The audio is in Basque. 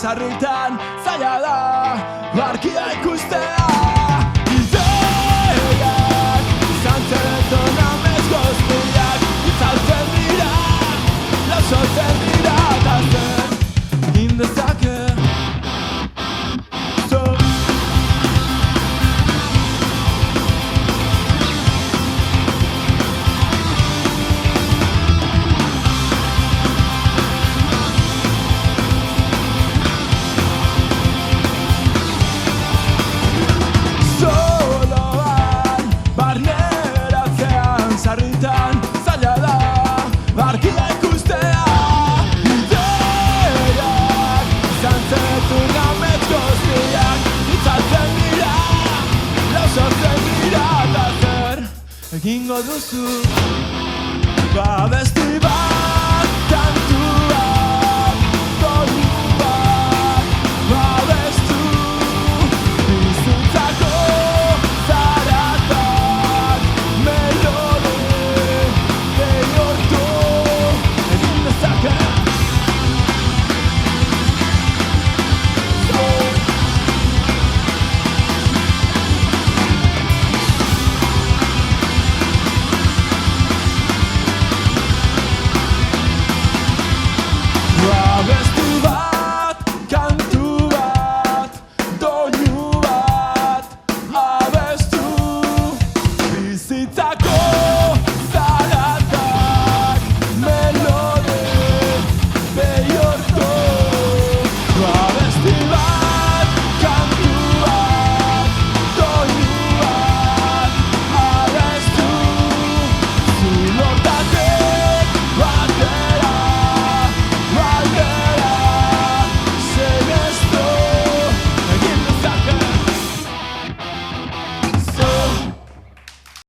sarritan zaila da argia ikustea. Ideiak izan zereton amets goztiak itzaltzen dira, lausotzen dira eta zer egin dezake. Sarritan zaila da argia ikustea. Ideiak izan zetun amets goztiak itzaltzen dira, lausotzen dira eta zer egingo duzu babesti